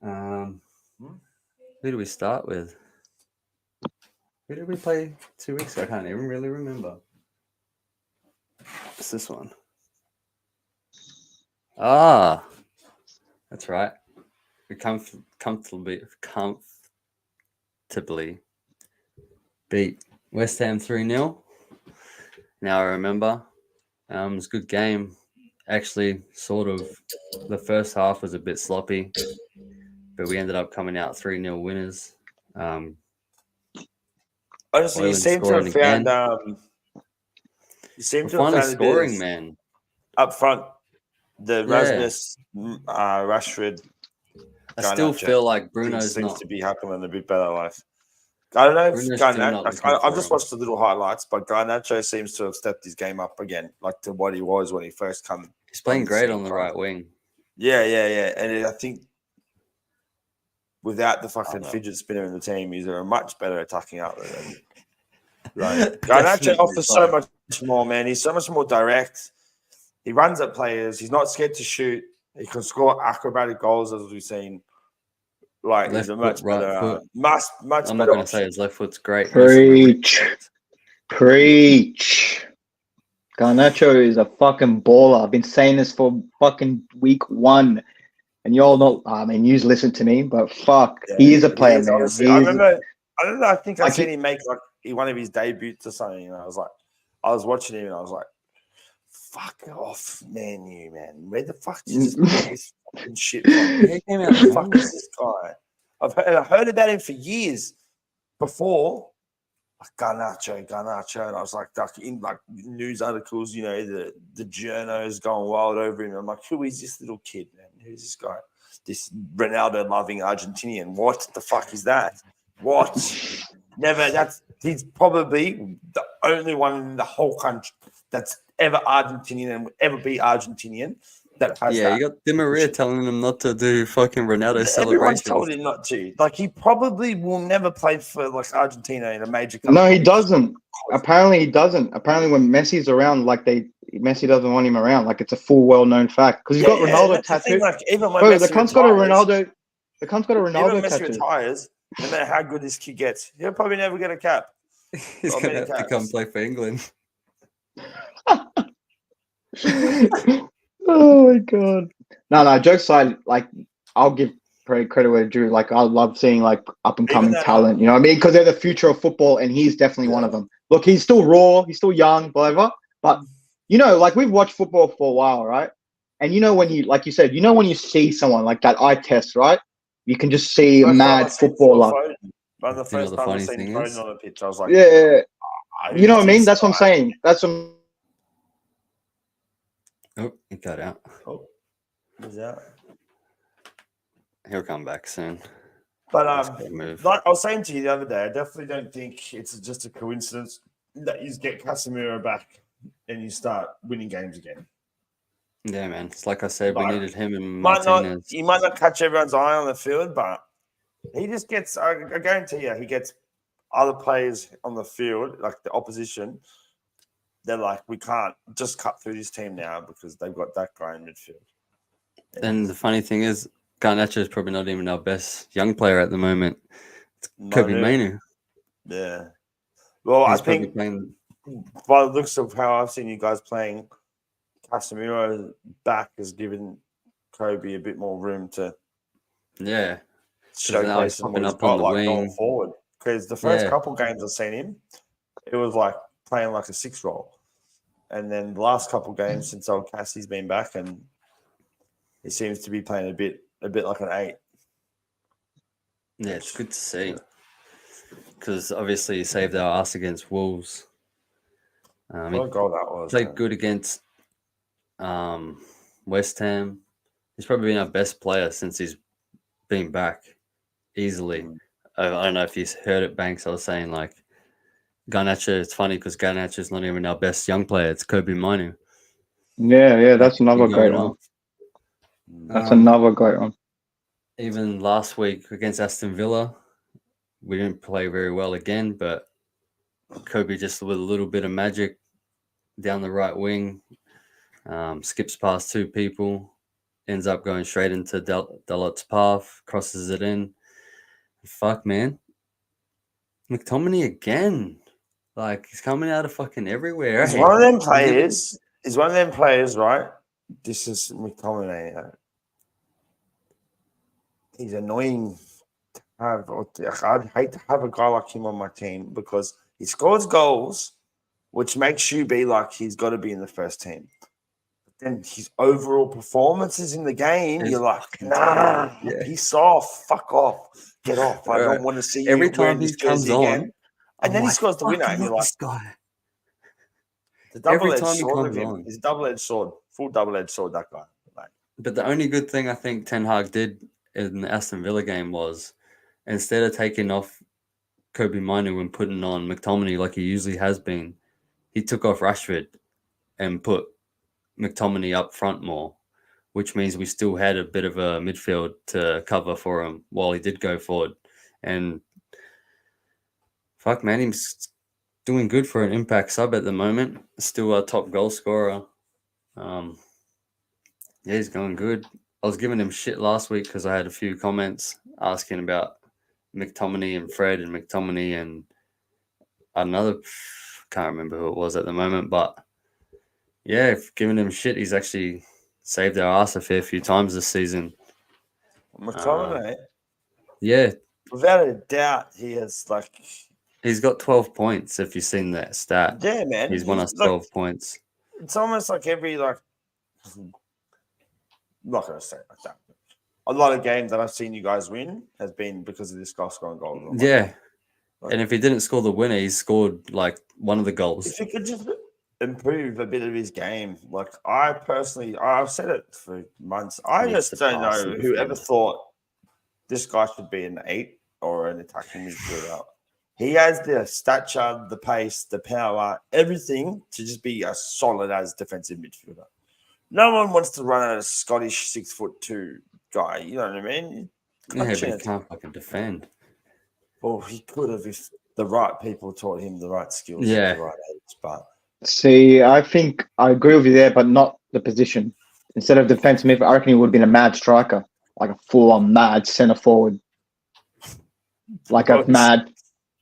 Who do we start with? Who did we play 2 weeks ago? I can't even really remember. What's this one? Ah, that's right. We comfortably beat West Ham 3-0. Now I remember. It was a good game. Actually, sort of, the first half was a bit sloppy, but we ended up coming out 3-0 winners. Honestly, you seem to have found. You seem to have found scoring, man. Up front, the Rasmus, Rashford. I still feel like Bruno seems to be happening a bit better. Like, I don't know if I've just watched the little highlights, but Garnacho seems to have stepped his game up again, like to what he was when he first come. He's playing great on the right wing. Yeah. And I think without the fucking fidget spinner in the team, he's a much better attacking outlet. Like, Garnacho offers so much more, man. He's so much more direct. He runs at players. He's not scared to shoot. He can score acrobatic goals, as we've seen. Like, he's a much better, much I'm better. I'm not going to say his left foot's great. Preach. Garnacho is a fucking baller. I've been saying this for fucking week 1. And you all know, I mean, you listen to me, but fuck, he is a player, man. I think I seen him make like one of his debuts or something. And I was watching him and I was like, fuck off, man, you man. Where the fuck did you just get this fucking shit from? Who the fuck is this guy? I've heard about him for years before. Like Garnacho, and I was like in like news articles, you know, the journos going wild over him. I'm like, who is this little kid, man? Who's this guy? This Ronaldo loving Argentinian. What the fuck is that? What? He's probably the only one in the whole country that's ever Argentinian and will ever be Argentinian. That has that. You got Di Maria telling him not to do fucking Ronaldo celebrations. Everyone's told him not to. Like, he probably will never play for like Argentina in a major country. No, he doesn't. Apparently, he doesn't. Apparently, when Messi's around, like Messi doesn't want him around. Like, it's a full, well-known fact because he's got Ronaldo tattoo. Like, even when Bro, Messi the cunt's got a Ronaldo. The cunt's got a Ronaldo even Messi tattoo. Retires, no matter how good this kid gets, he'll probably never get a cap. He's going to have to come play for England. Oh my god! No, jokes aside, like I'll give credit where it's due. Like I love seeing like up and coming talent. You know what I mean? Because they're the future of football, and he's definitely one of them. Look, he's still raw, he's still young, whatever. But you know, like we've watched football for a while, right? And you know when you, like you said, you know when you see someone like that eye test, right? You can just see a mad footballer. But the first time I seen Foden on the pitch, I was like, yeah. You know what I mean? That's what I'm saying. That's what. Oh, he got out. Oh, he's out. He'll come back soon. But like I was saying to you the other day, I definitely don't think it's just a coincidence that you get Casemiro back and you start winning games again. Yeah, man. It's like I said, we needed him and Martinez. You might not catch everyone's eye on the field, but he just gets, I guarantee you, he gets other players on the field, like the opposition. They're like, we can't just cut through this team now because they've got that guy in midfield. And the funny thing is, Garnacho is probably not even our best young player at the moment. It's Kobe Mainu. Yeah. Well, I think by the looks of how I've seen you guys playing, Casemiro back has given Kobe a bit more room to showcase what he's got like going forward. Because the first couple games I've seen him, it was like playing like a 6-role. And then the last couple games since old Cassie's been back, and he seems to be playing a bit like an 8. Yeah, it's good to see. Because obviously he saved our ass against Wolves. What a goal that was. Played good against West Ham. He's probably been our best player since he's been back easily. I don't know if you heard it, Banks. I was saying like Garnacho. It's funny because Garnacho is not even our best young player. It's Kobe Mainu. Yeah, that's another great one. That's another great one. Even last week against Aston Villa, we didn't play very well again, but Kobe just with a little bit of magic down the right wing, skips past two people, ends up going straight into Dalot's path, crosses it in. Fuck, man. McTominay again. Like, he's coming out of fucking everywhere. He's one of them players. He's one of them players, right? This is McTominay. He's annoying to have. I'd hate to have a guy like him on my team because he scores goals, which makes you be like he's got to be in the first team. But then his overall performances in the game, you're like, nah, piss off, fuck off, get off. I don't want to see you every time this he comes jersey on, again. And then he scores the winner, and you're like, this guy. The double-edged sword of him. He's a double-edged sword, full double-edged sword, that guy. But the only good thing I think Ten Hag did in the Aston Villa game was instead of taking off Kobe Minu and putting on McTominay like he usually has been, he took off Rashford and put McTominay up front more, which means we still had a bit of a midfield to cover for him while he did go forward. And fuck, man, he's doing good for an impact sub at the moment. Still our top goal scorer. Yeah, he's going good. I was giving him shit last week because I had a few comments asking about McTominay and Fred and McTominay and another, can't remember who it was at the moment, but yeah, giving him shit. He's actually saved our ass a fair few times this season. McTominay? Yeah. Without a doubt, he has He's got 12 points, if you've seen that stat. Yeah, man. He's won us 12 points. It's almost like every, I'm not going to say it like that. A lot of games that I've seen you guys win has been because of this guy scoring goals. Yeah. And if he didn't score the winner, he scored one of the goals. If he could just improve a bit of his game, I've said it for months. I just don't know whoever thought this guy should be an 8 or an attacking midfielder. He has the stature, the pace, the power, everything to just be as solid as defensive midfielder. No one wants to run a Scottish 6'2" guy. You know what I mean? Yeah, but he can't fucking defend. Well, he could have if the right people taught him the right skills at the right age. But see, I think I agree with you there, but not the position. Instead of defensive midfield, I reckon he would have been a mad striker, like a full-on mad centre forward, like a mad.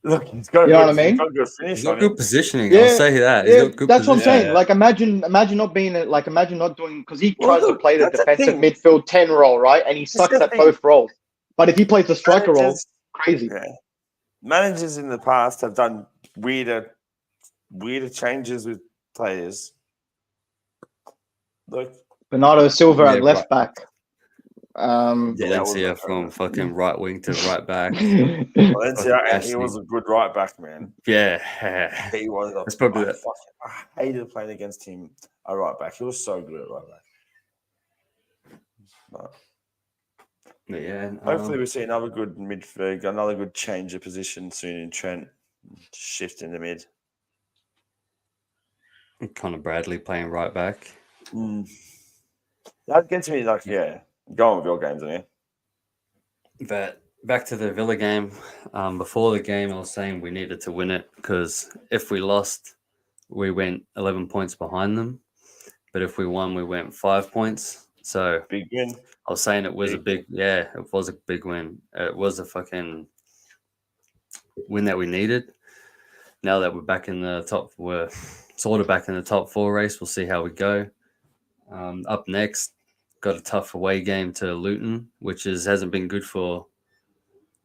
Look, he's got. You know what I mean? He's got good positioning. I'll say that. He's got good that's what I'm saying. Yeah. Like, imagine not being imagine not doing because he tries to play the defensive midfield 10 role, right? And he sucks at both roles. But if he plays the striker role, crazy. Yeah. Managers in the past have done weirder changes with players. Like Bernardo Silva at left back. Valencia from fucking right wing to right back. Valencia, he was a good right back, man. Yeah, he was. That's probably that. I hated playing against him at right back. He was so good at right back. But yeah, hopefully we see another good midfield, another good change of position soon in Trent. Shift in the mid. Connor Bradley playing right back. That gets me go on with your games, don't you? But back to the Villa game. Before the game, I was saying we needed to win it because if we lost, we went 11 points behind them. But if we won, we went 5 points. So big win. I was saying it was a big win. It was a fucking win that we needed. Now that we're back in the top, we're sort of back in the top 4 race. We'll see how we go. Up next, got a tough away game to Luton, which hasn't been good for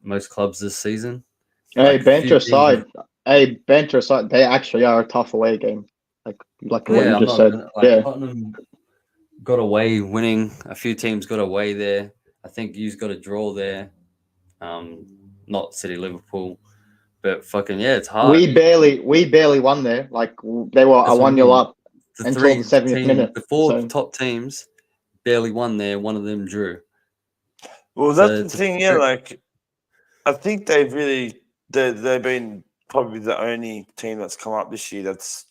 most clubs this season. Hey, banter aside, they actually are a tough away game. Like what you just said. Tottenham got away winning. A few teams got away there. I think you've got a draw there. Not City Liverpool. But fucking it's hard. We barely won there. Like they were a 1-0 up until the 70th minute. The 4 top teams barely won there. One of them drew. Well, that's the thing. Yeah, I think they've been probably the only team that's come up this year that's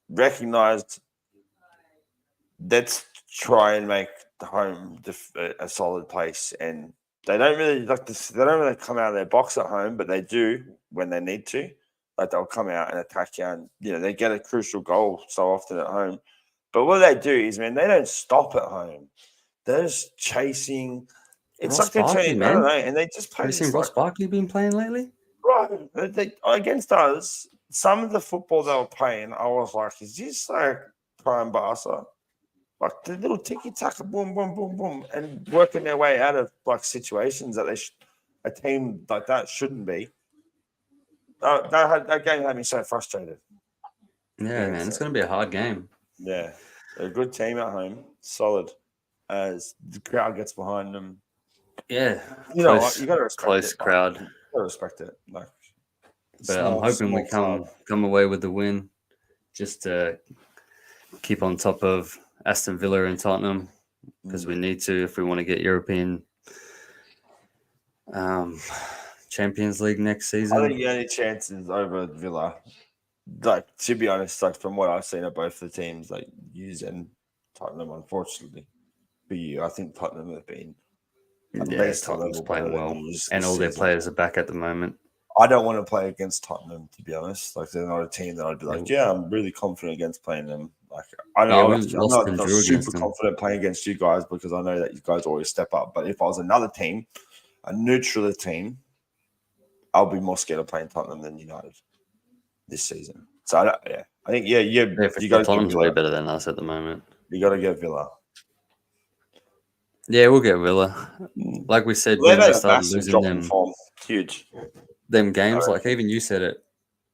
recognised. Let's try and make home a solid place, and they don't really like this. They don't really come out of their box at home, but they do when they need to. Like they'll come out and attack you, and they get a crucial goal so often at home. But what they do is, man, they don't stop at home. They're just chasing. It's Ross like they're Barkley, chasing, I man. don't know, and they just play. Have you seen Ross Barkley been playing lately? Right. Against us, some of the football they were playing, I was like, is this like prime Barca? Like the little tiki-taka, boom, boom, boom, boom, and working their way out of like situations that a team like that shouldn't be. That game had me so frustrated. Yeah, man, it's going to be a hard game. Yeah, they're a good team at home, solid. As the crowd gets behind them. Yeah, you know what? You got to respect close it. crowd. You got to respect it. Like, but I'm hoping we come away with the win, just to keep on top of Aston Villa and Tottenham, because we need to if we want to get European Champions League next season. I think the only chances over Villa, like to be honest, like from what I've seen of both the teams, like Hughes and Tottenham, unfortunately, for you, I think Tottenham have been at least Tottenham's playing well, and all season. their players are back at the moment. I don't want to play against Tottenham, to be honest. Like they're not a team that I'd be like, yeah, I'm really confident against playing them. Like I'm not super confident playing against you guys because I know that you guys always step up. But if I was another team, a neutral team, I'll be more scared of playing Tottenham than United this season. So I think you got Tottenham's way better than us at the moment. You got to get Villa. Yeah, we'll get Villa. Like we said, when they started losing them, huge. Them games, like even you said it,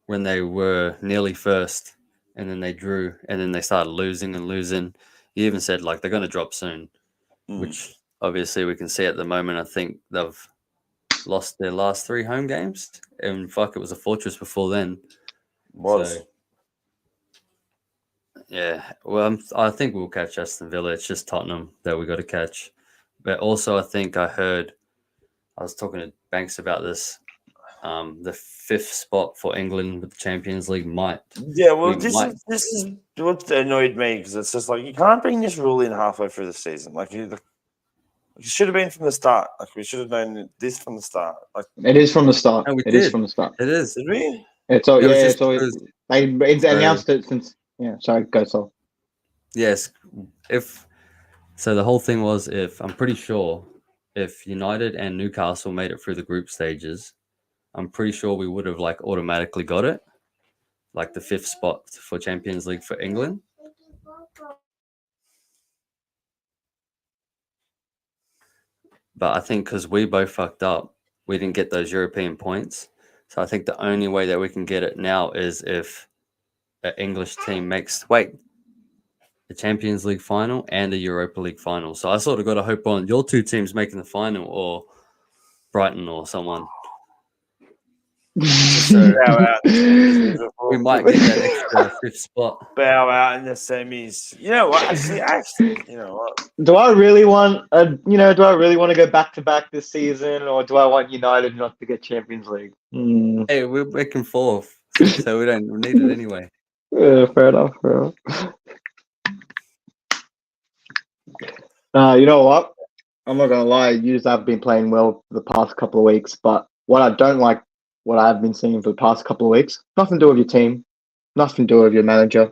when they were nearly first and then they drew and then they started losing and losing. You even said like they're going to drop soon, which obviously we can see at the moment. I think they've lost their last 3 home games, and it was a fortress before then. So, yeah, well, I think we'll catch Aston Villa. It's just Tottenham that we got to catch. But also, I think I was talking to Banks about this. The 5th spot for England with the Champions League might. Yeah, well, this is what annoyed me because it's just like you can't bring this rule in halfway through the season. Like you should have been from the start. Like we should have known this from the start. Like it is from the start. No, it is from the start. It is. Did we? It's all. Yeah, it's always. They announced it since. Yeah, sorry, go Sol. Yes, so the whole thing was I'm pretty sure if United and Newcastle made it through the group stages, I'm pretty sure we would have like automatically got it, like the 5th spot for Champions League for England. But I think because we both fucked up, we didn't get those European points. So I think the only way that we can get it now is if an English team makes the Champions League final and the Europa League final. So I sort of got to hope on your 2 teams making the final or Brighton or someone. So we might get that extra 5th spot. Bow out in the semis. You know what? Actually, you know what? Do I really want to go back to back this season, or do I want United not to get Champions League? Hey, we're making 4th, so we don't need it anyway. Yeah, fair enough. You know what? I'm not gonna lie. You have been playing well for the past couple of weeks, but what I don't like, what I've been seeing for the past couple of weeks, nothing to do with your team, nothing to do with your manager.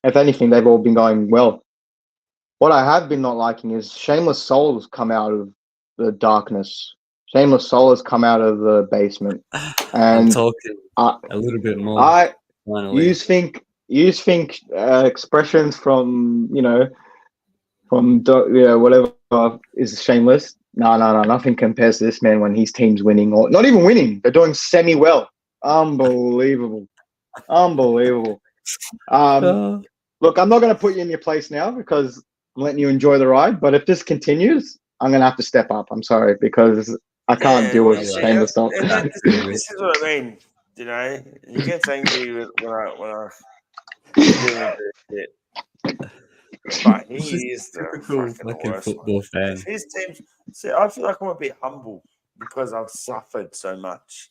If anything, they've all been going well. What I have been not liking is Shameless Soul has come out of the darkness. Shameless Soul has come out of the basement. And I'm talking a little bit more. You think expressions from whatever is shameless. No, nothing compares to this man when his team's winning or not even winning. They're doing semi-well. Unbelievable. Look, I'm not going to put you in your place now because I'm letting you enjoy the ride. But if this continues, I'm going to have to step up. I'm sorry because I can't deal with shameless stuff. This is what I mean. You know, you get angry when I do it. But he is the fucking football fan. His team. See, I feel like I'm a bit humble because I've suffered so much.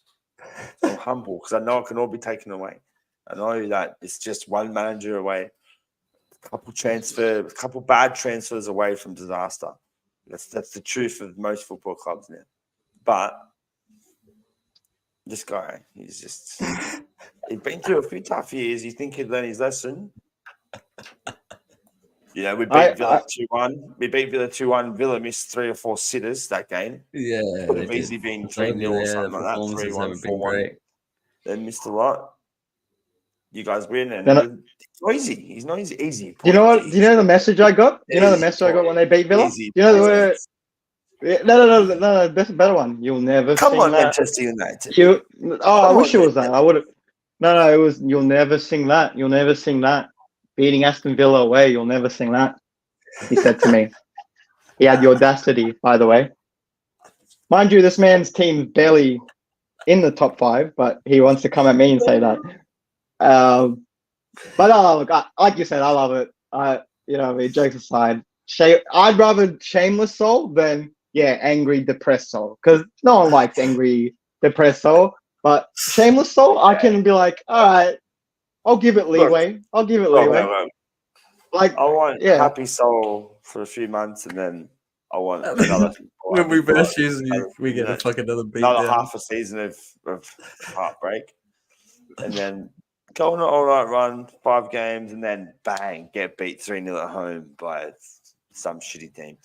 I'm humble because I know it can all be taken away. I know that it's just one manager away. couple bad transfers away from disaster. That's the truth of most football clubs now. But this guy, he's been through a few tough years. You think he'd learn his lesson? Yeah, we beat Villa 2-1. We beat Villa 2-1. Villa missed 3 or 4 sitters that game. Yeah, could have easily been 3-0 or something like that. 3-1, 4-1. They missed a lot. You guys win, and it's noisy. He's noisy. Easy. Do you know what? Do you know the message I got? Do you know the message I got when they beat Villa? Easy. You know the word? No. That's a better one. You'll never Come sing on, that. Manchester United. I wish it was that. I would have. No, it was. You'll never sing that. You'll never sing that. Beating Aston Villa away. You'll never sing that. He said to me. He had the audacity, by the way. Mind you, this man's team's barely in the top 5, but he wants to come at me and say that. But look, like you said, I love it. Jokes aside, I'd rather shameless soul than angry, depressed soul, because no one likes angry, depressed soul. But shameless soul, I can be like, all right, I'll give it leeway. Like, I want happy soul for a few months, and then I want another. When we best use, we get another beat. Another half a season of heartbreak, and then go on an all-right run, 5 games, and then bang, get beat 3-0 at home by some shitty team.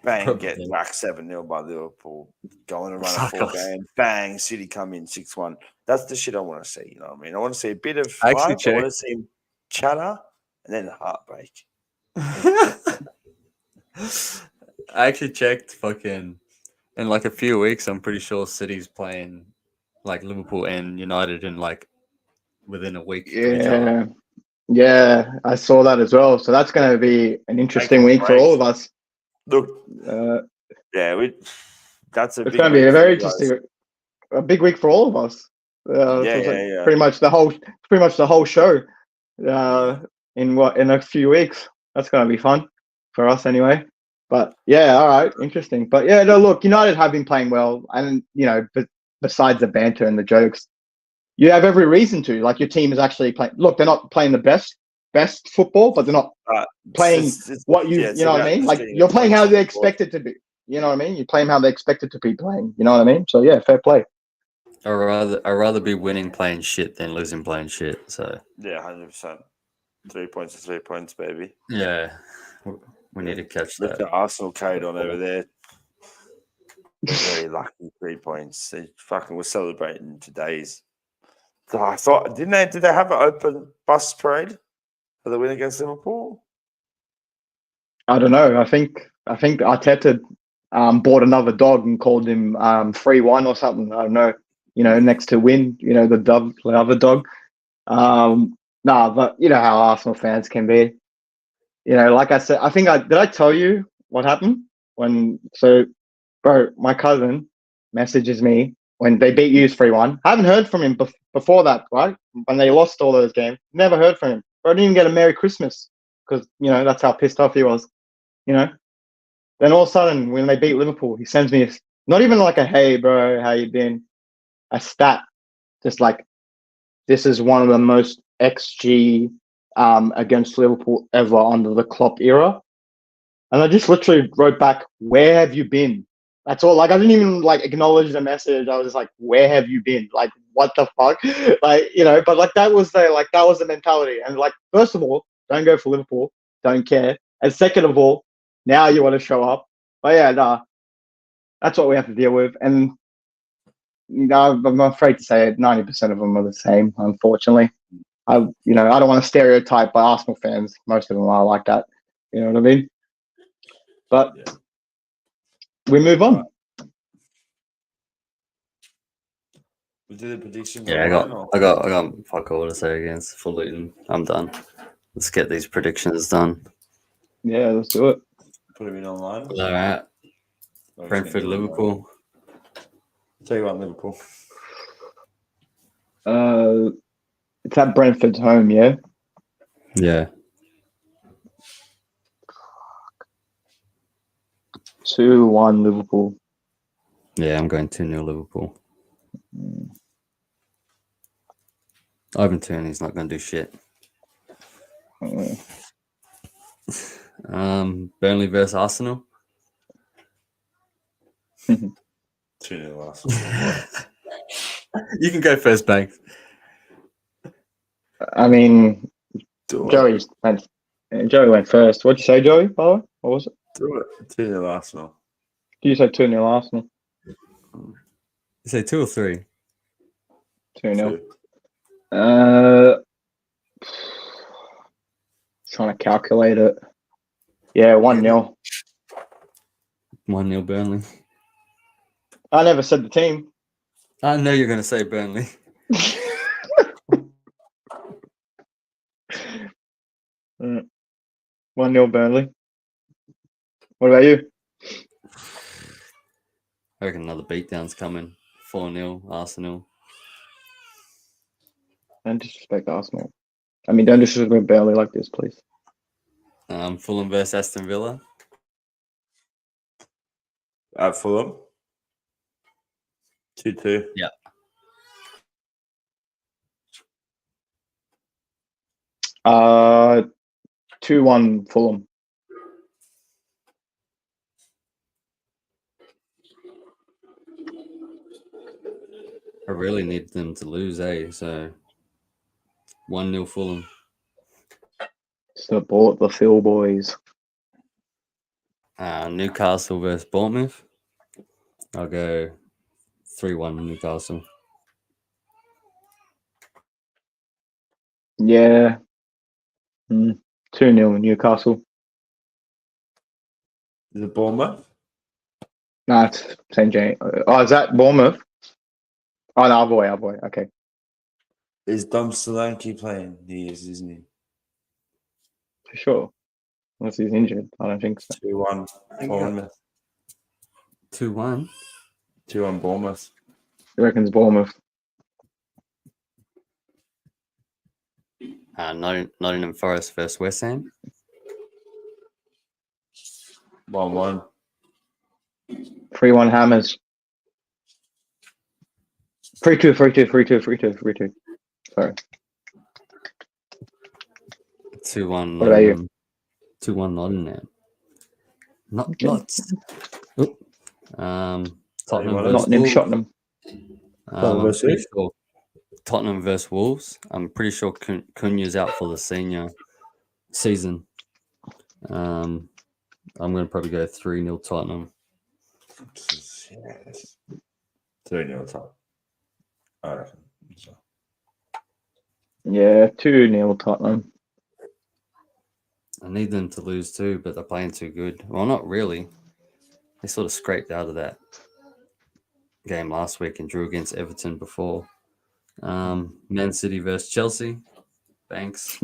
Bang, get whacked 7-0 by Liverpool. Go on a run of 4 games. Bang, City come in 6-1. That's the shit I want to see. You know what I mean? I want to see a bit of hype. I want to see him chatter, and then heartbreak. I actually checked in like a few weeks. I'm pretty sure City's playing like Liverpool and United in like within a week. Yeah, I saw that as well. So that's going to be an interesting week for all of us. Look, it's going to be a very interesting, a big week for all of us. Pretty much the whole show. In a few weeks, that's going to be fun for us anyway. But all right, interesting. But look, United have been playing well, and but besides the banter and the jokes, you have every reason to. Like, your team is actually playing. Look, they're not playing the best football, but they're not playing what you know what I mean. Like, you're playing how they expect it to be. You know what I mean? You're playing how they expect it to be playing. You know what I mean? So fair play. I'd rather be winning playing shit than losing playing shit. So 100%. 3 points is 3 points, baby. Yeah, we need to catch that. Look at Arsenal carried on over there. They're very lucky 3 points. They fucking were celebrating today's. So I thought, did they have an open bus parade for the win against Liverpool? I don't know. I think Arteta bought another dog and called him 3-1 or something. I don't know. Next to win. The other dog. But you know how Arsenal fans can be. Like I said, did I tell you what happened bro, my cousin messages me when they beat you 3-1. I haven't heard from him before that, right? When they lost all those games, never heard from him. Bro, I didn't even get a Merry Christmas because that's how pissed off he was. Then all of a sudden, when they beat Liverpool, he sends me not even like a "Hey, bro, how you been?" A stat, just like, this is one of the most XG against Liverpool ever under the Klopp era. And I just literally wrote back, "Where have you been?" That's all. Like, I didn't even acknowledge the message. I was just like, "Where have you been?" Like, what the fuck? But that was the mentality. And first of all, don't go for Liverpool. Don't care. And second of all, now you want to show up. But that's what we have to deal with. And I'm afraid to say it, 90% of them are the same, unfortunately. I don't want to stereotype by Arsenal fans. Most of them are like that. You know what I mean? But we move on. We did the predictions. Yeah, I got fuck all to say against for Luton. I'm done. Let's get these predictions done. Yeah, let's do it. Put them in online. All right. Brentford, Liverpool. Tell you what, Liverpool. It's at Brentford's home, yeah? Yeah. 2-1 Liverpool. Yeah, I'm going 2-0 Liverpool. Ivan Turney's not going to do shit. Burnley versus Arsenal. 2-0 Arsenal. You can go first, Banks. I mean, Do it. Joey went first. What'd you say, Joey? By the way, what was it? Do it. 2-0 Arsenal. You said 2-0 Arsenal. You say 2 or 3? 2-0. Trying to calculate it. Yeah, 1-0. 1-0 Burnley. I never said the team. I know you're going to say Burnley. 1-0 Burnley. What about you? I reckon another beatdown's coming. 4-0 Arsenal. Don't disrespect Arsenal. I mean, don't disrespect Burnley like this, please. Fulham versus Aston Villa. At Fulham. 2-2. Yeah. Uh, 2-1 Fulham. I really need them to lose, so 1-0 Fulham. Support the Phil boys. Newcastle versus Bournemouth. I'll go 3-1 Newcastle. Yeah. 2-0 Newcastle. Is it Bournemouth? Nah, it's St. James. Oh, is that Bournemouth? Oh, no, other way. Okay. Is Dom Solanke playing? He is, isn't he? For sure. Unless he's injured. I don't think so. 2-1 Bournemouth. 2-1. 2-1 Bournemouth. He reckons Bournemouth. Nottingham Forest versus West Ham. 1-1. 3-1 Hammers. 3-2. Sorry. 2-1. What about you? 2-1 Nottingham. Not. Tottenham versus Nottingham, Wolves. Shottenham. I'm pretty sure Tottenham versus Wolves. I'm pretty sure Cunha's out for the senior season. I'm going to probably go 3-0 Tottenham. Yes. 3-0 Tottenham. I reckon. So. Yeah, 2-0 Tottenham. I need them to lose too, but they're playing too good. Well, not really. They sort of scraped out of that game last week and drew against Everton before. Man City versus Chelsea. Banks.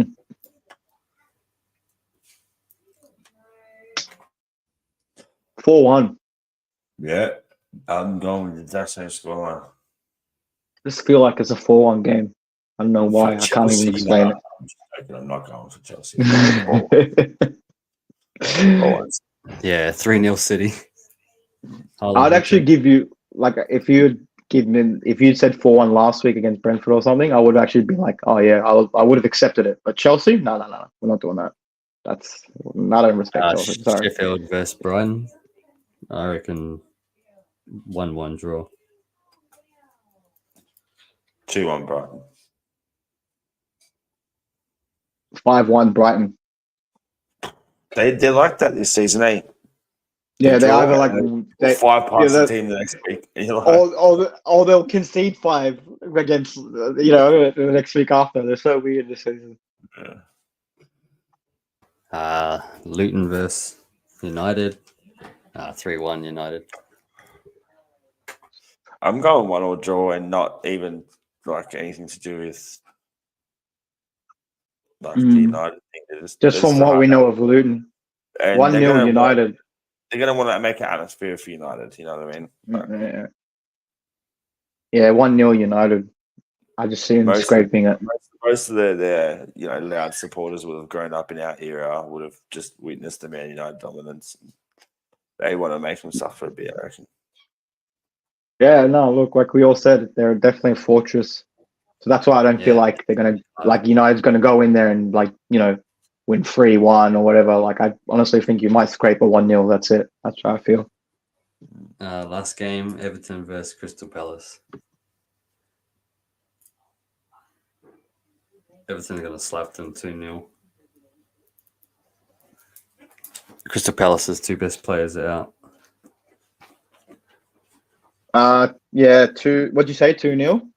4-1. Yeah. I'm going with the exact same scoreline. Just feel like it's a 4-1 game. I don't know why. I can't even explain it. I'm not going for Chelsea. Yeah, 3-0 City. I'd actually give you, like, if you'd said 4-1 last week against Brentford or something, I would actually be like, oh yeah, I would have accepted it. But Chelsea, no, we're not doing that. I don't respect Chelsea. Sorry. Sheffield versus Brighton. I reckon 1-1 draw. 2-1 Brighton. 5-1 Brighton. They're like that this season, eh? Yeah, they either like 5 past the team the next week. Like, or they'll concede 5 against the next week after. They're so weird this season. Yeah. Luton versus United. 3-1 United. I'm going 1-1 draw and not even like anything to do with like the United thing. Just from what we know of Luton. 1-0 United. They're going to want to make an atmosphere for United. You know what I mean? Like, yeah, 1-0 United. I just see them scraping it. Most of their loud supporters would have grown up in our era, would have just witnessed the Man United dominance. They want to make them suffer a bit, I reckon. Yeah, no, look, like we all said, they're definitely a fortress. So that's why I don't feel like they're going to, like, United's going to go in there and, like, win 3-1 or whatever. Like, I honestly think you might scrape a 1-0. That's it. That's how I feel. Last game, Everton versus Crystal Palace. Everton's going to slap them 2-0. Crystal Palace's two best players are out. Yeah, what'd you say? 2-0?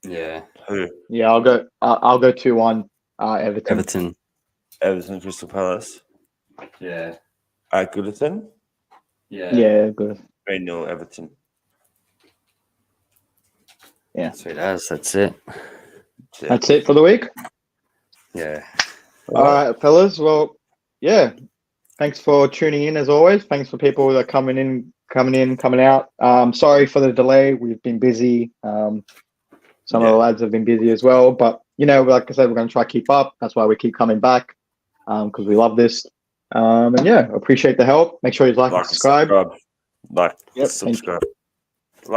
Yeah. Who? Yeah, I'll go 2-1. Everton. Everton, Crystal Palace. Yeah. At Goodison. Yeah. Yeah, good. 3-0 Everton. Yeah. Sweet as, that's it. Yeah. That's it for the week. Yeah. All right, fellas. Well, yeah. Thanks for tuning in as always. Thanks for people that are coming out. Sorry for the delay. We've been busy. Some of the lads have been busy as well. But, like I said, we're going to try to keep up. That's why we keep coming back, because we love this. And yeah, appreciate the help. Make sure you like and subscribe. Subscribe.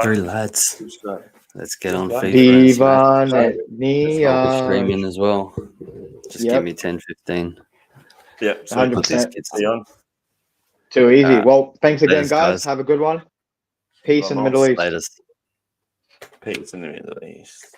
Three lads. Subscribe. Let's get on FIFA. Divan I'll be Neon. streaming as well. Just give me 10, 15. Yep. 100%. On. Too easy. Well, thanks again, latest, guys. Have a good one. Peace in the Middle East. Latest. Peace in the Middle East.